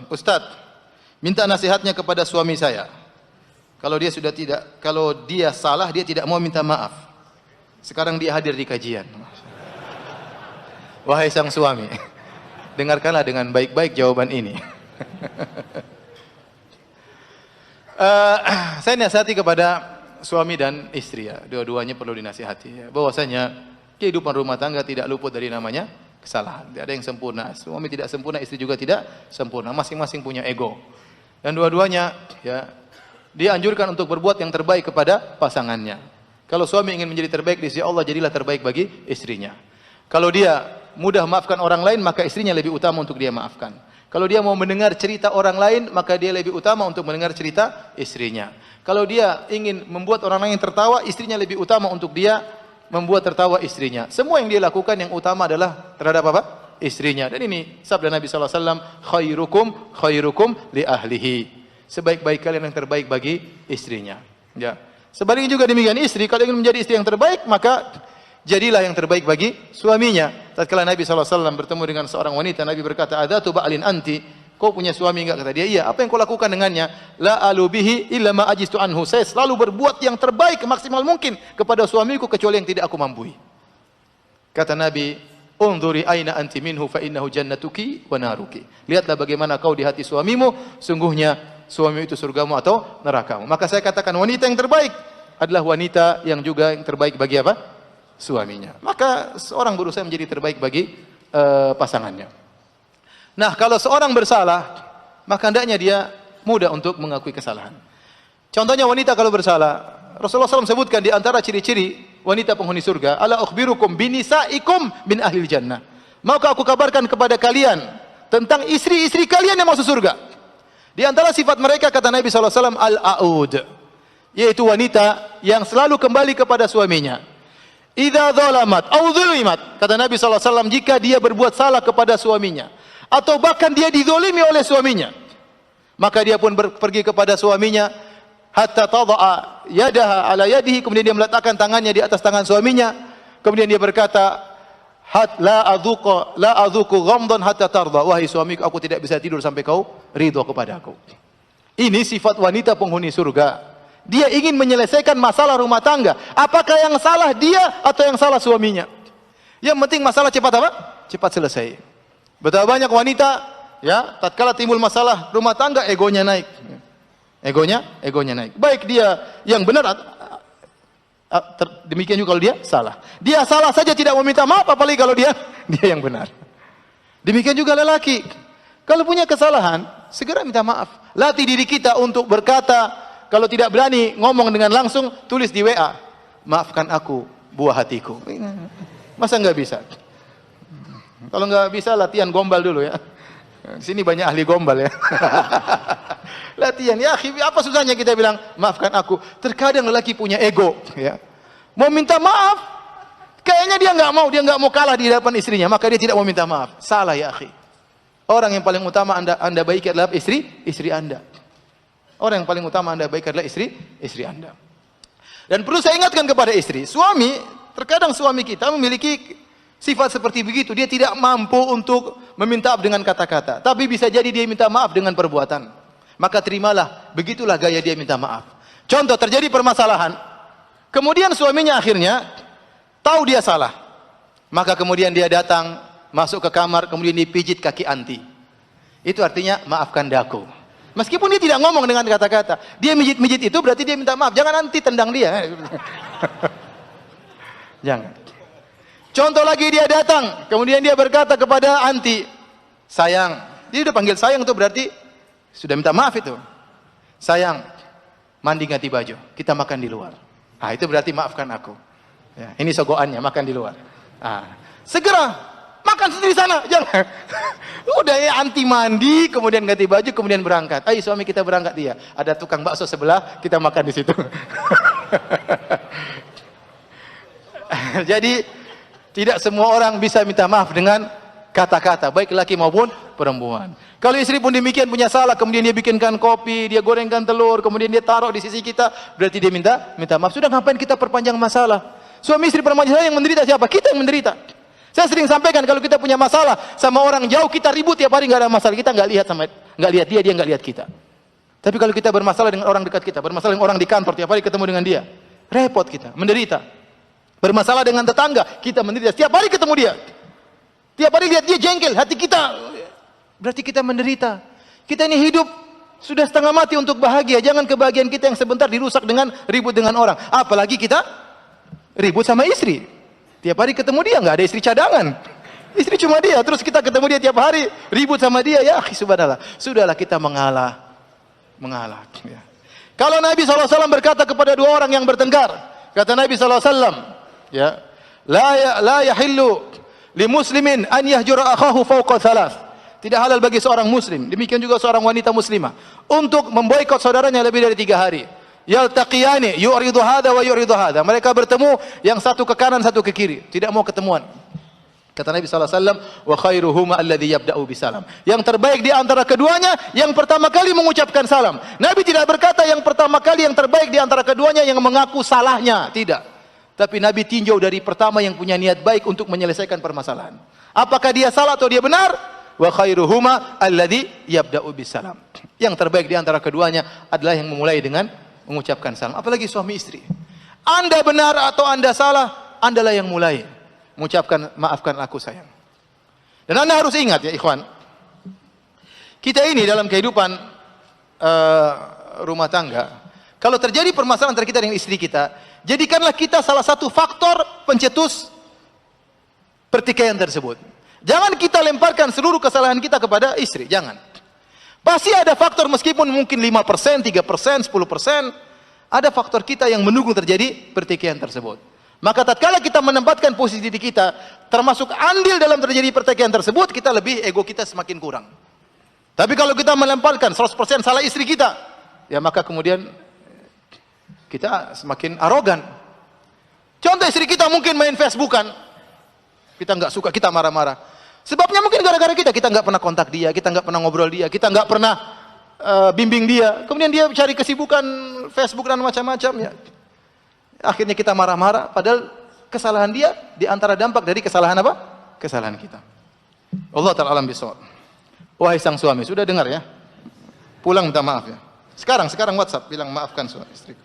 Ustadz, minta nasihatnya kepada suami saya. Kalau dia salah, dia tidak mau minta maaf. Sekarang dia hadir di kajian. Wahai sang suami, dengarkanlah dengan baik-baik jawaban ini. Saya nasihati kepada suami dan istri ya, dua-duanya perlu dinasihati ya, bahwasanya kehidupan rumah tangga tidak luput dari namanya kesalahan. Tidak ada yang sempurna. Suami tidak sempurna, istri juga tidak sempurna. Masing-masing punya ego. Dan dua-duanya ya dianjurkan untuk berbuat yang terbaik kepada pasangannya. Kalau suami ingin menjadi terbaik di sisi Allah, jadilah terbaik bagi istrinya. Kalau dia mudah maafkan orang lain, maka istrinya lebih utama untuk dia maafkan. Kalau dia mau mendengar cerita orang lain, maka dia lebih utama untuk mendengar cerita istrinya. Kalau dia ingin membuat orang lain tertawa, istrinya lebih utama untuk dia membuat tertawa istrinya. Semua yang dia lakukan yang utama adalah terhadap apa? Istrinya. Dan ini sabda Nabi sallallahu alaihi wasallam, khairukum li ahlihi. Sebaik-baik kalian yang terbaik bagi istrinya. Ya. Sebaliknya juga demikian istri, kalau ingin menjadi istri yang terbaik, maka jadilah yang terbaik bagi suaminya. Tatkala Nabi sallallahu alaihi wasallam bertemu dengan seorang wanita, Nabi berkata, "Adzatu ba'lin anti?" Kau punya suami enggak? Kata dia, "Iya." "Apa yang kau lakukan dengannya?" "La alubihi illa ma ajistu anhu." Saya selalu berbuat yang terbaik maksimal mungkin kepada suamiku kecuali yang tidak aku mampu. Kata Nabi, "Unzuri aina anti minhu fa innahu jannatuki wa naruki." Lihatlah bagaimana kau di hati suamimu, sungguhnya suami itu surgamu atau nerakamu. Maka saya katakan wanita yang terbaik adalah wanita yang juga yang terbaik bagi apa? Suaminya. Maka seorang berusaha menjadi terbaik bagi pasangannya. Nah, kalau seorang bersalah, maka hendaknya dia mudah untuk mengakui kesalahan. Contohnya wanita kalau bersalah, Rasulullah SAW sebutkan di antara ciri-ciri wanita penghuni surga, "Ala ukhbirukum binisaikum min ahlil jannah." Maukah aku kabarkan kepada kalian tentang istri-istri kalian yang masuk surga? Di antara sifat mereka kata Nabi SAW, al-a'ud, yaitu wanita yang selalu kembali kepada suaminya. Idza dzalamat aw dzulimat, kata Nabi SAW, jika dia berbuat salah kepada suaminya atau bahkan dia dizalimi oleh suaminya, maka dia pun pergi kepada suaminya hatta tadha'a yadaha ala yadihi, kemudian dia meletakkan tangannya di atas tangan suaminya, kemudian dia berkata, la adzuqu ghamdan hatta tarda, wahai suamiku, aku tidak bisa tidur sampai kau ridha kepada aku. Ini sifat wanita penghuni surga. Dia ingin menyelesaikan masalah rumah tangga. Apakah yang salah dia atau yang salah suaminya? Yang penting masalah cepat apa? Cepat selesai. Betapa banyak wanita ya, tatkala timbul masalah rumah tangga, egonya naik. Egonya naik. Baik dia yang benar, demikian juga kalau dia salah. Dia salah saja tidak meminta maaf, apalagi kalau dia yang benar. Demikian juga lelaki. Kalau punya kesalahan, segera minta maaf. Latih diri kita untuk berkata, kalau tidak berani ngomong dengan langsung, tulis di WA, "Maafkan aku, buah hatiku." Masa enggak bisa? Kalau enggak bisa, latihan gombal dulu ya. Di sini banyak ahli gombal ya. Latihan. Ya, apa susahnya kita bilang, "Maafkan aku." Terkadang lelaki punya ego ya. Mau minta maaf, kayaknya dia enggak mau kalah di hadapan istrinya, maka dia tidak mau minta maaf. Salah ya, akhi. Orang yang paling utama Anda baiki adalah istri Anda. Orang yang paling utama Anda baik adalah istri Anda. Dan perlu saya ingatkan kepada istri, terkadang suami kita memiliki sifat seperti begitu. Dia tidak mampu untuk meminta maaf dengan kata-kata, tapi bisa jadi dia minta maaf dengan perbuatan. Maka terimalah, begitulah gaya dia minta maaf. Contoh, terjadi permasalahan, kemudian suaminya akhirnya tahu dia salah, maka kemudian dia datang, masuk ke kamar, kemudian dipijit kaki anti. Itu artinya, maafkan daku. Meskipun dia tidak ngomong dengan kata-kata, dia mijit-mijit itu berarti dia minta maaf. Jangan nanti tendang dia. Jangan. Contoh lagi, dia datang, kemudian dia berkata kepada anti, "Sayang." Dia sudah panggil sayang, itu berarti sudah minta maaf itu. "Sayang, mandi ganti baju, kita makan di luar." Itu berarti maafkan aku. Ya, ini sogoannya, makan di luar. Segera makan sendiri sana, jangan. Udah ya, anti mandi, kemudian ganti baju, kemudian berangkat. "Ayo suami, kita berangkat." Dia, "Ada tukang bakso sebelah, kita makan di situ." Jadi tidak semua orang bisa minta maaf dengan kata-kata, baik laki maupun perempuan. Kalau istri pun demikian, punya salah, kemudian dia bikinkan kopi, dia gorengkan telur, kemudian dia taruh di sisi kita, berarti dia minta maaf. Sudah, ngapain kita perpanjang masalah? Suami istri permasalahan yang menderita siapa? Kita yang menderita. Saya sering sampaikan, kalau kita punya masalah sama orang jauh, kita ribut tiap hari, nggak ada masalah, kita nggak lihat nggak lihat dia nggak lihat kita. Tapi kalau kita bermasalah dengan orang dekat kita, bermasalah dengan orang di kantor, tiap hari ketemu dengan dia, repot kita, menderita. Bermasalah dengan tetangga, kita menderita. Tiap hari ketemu dia, tiap hari lihat dia jengkel, hati kita, berarti kita menderita. Kita ini hidup sudah setengah mati untuk bahagia. Jangan kebahagiaan kita yang sebentar dirusak dengan ribut dengan orang. Apalagi kita ribut sama istri. Tiap hari ketemu dia, nggak ada istri cadangan. Istri cuma dia, terus kita ketemu dia tiap hari, ribut sama dia. Ya subhanallah, sudahlah kita mengalah. Ya. Kalau Nabi SAW berkata kepada dua orang yang bertengkar, kata Nabi SAW, ya, la yahillu li muslimin an yahjura akhahu fawqa thalath. Tidak halal bagi seorang muslim, demikian juga seorang wanita muslimah, untuk memboikot saudaranya lebih dari 3 hari. Yaltaqiyani yu'ridu hadha wa yu'ridu hadha. Mereka bertemu, yang satu ke kanan, satu ke kiri, tidak mau ketemuan. Kata Nabi SAW, wa khairuhuma alladhi yabda'u bisalam. Yang terbaik di antara keduanya, yang pertama kali mengucapkan salam. Nabi tidak berkata yang pertama kali, yang terbaik di antara keduanya yang mengaku salahnya. Tidak. Tapi Nabi tinjau dari pertama yang punya niat baik untuk menyelesaikan permasalahan. Apakah dia salah atau dia benar? Wa khairuhuma alladhi yabda'u bisalam. Yang terbaik di antara keduanya adalah yang memulai dengan mengucapkan salam. Apalagi suami istri. Anda benar atau Anda salah, Andalah yang mulai mengucapkan maafkan aku sayang. Dan Anda harus ingat ya ikhwan, kita ini dalam kehidupan rumah tangga, kalau terjadi permasalahan antara kita dengan istri kita, jadikanlah kita salah satu faktor pencetus pertikaian tersebut. Jangan kita lemparkan seluruh kesalahan kita kepada istri, jangan. Pasti ada faktor, meskipun mungkin 5%, 3%, 10%, ada faktor kita yang mendukung terjadi pertikaian tersebut. Maka tatkala kita menempatkan posisi diri kita termasuk andil dalam terjadi pertikaian tersebut, kita lebih, ego kita semakin kurang. Tapi kalau kita melemparkan 100% salah istri kita, ya maka kemudian kita semakin arogan. Contoh, istri kita mungkin main Facebookan, kita nggak suka, kita marah-marah. Sebabnya mungkin gara-gara kita nggak pernah kontak dia, kita nggak pernah ngobrol dia, kita nggak pernah bimbing dia. Kemudian dia cari kesibukan Facebook dan macam-macam ya. Akhirnya kita marah-marah, padahal kesalahan dia di antara dampak dari kesalahan apa? Kesalahan kita. Allah Ta'ala alam bisawab. Wahai sang suami, sudah dengar ya? Pulang minta maaf ya. Sekarang WhatsApp bilang maafkan suami istri.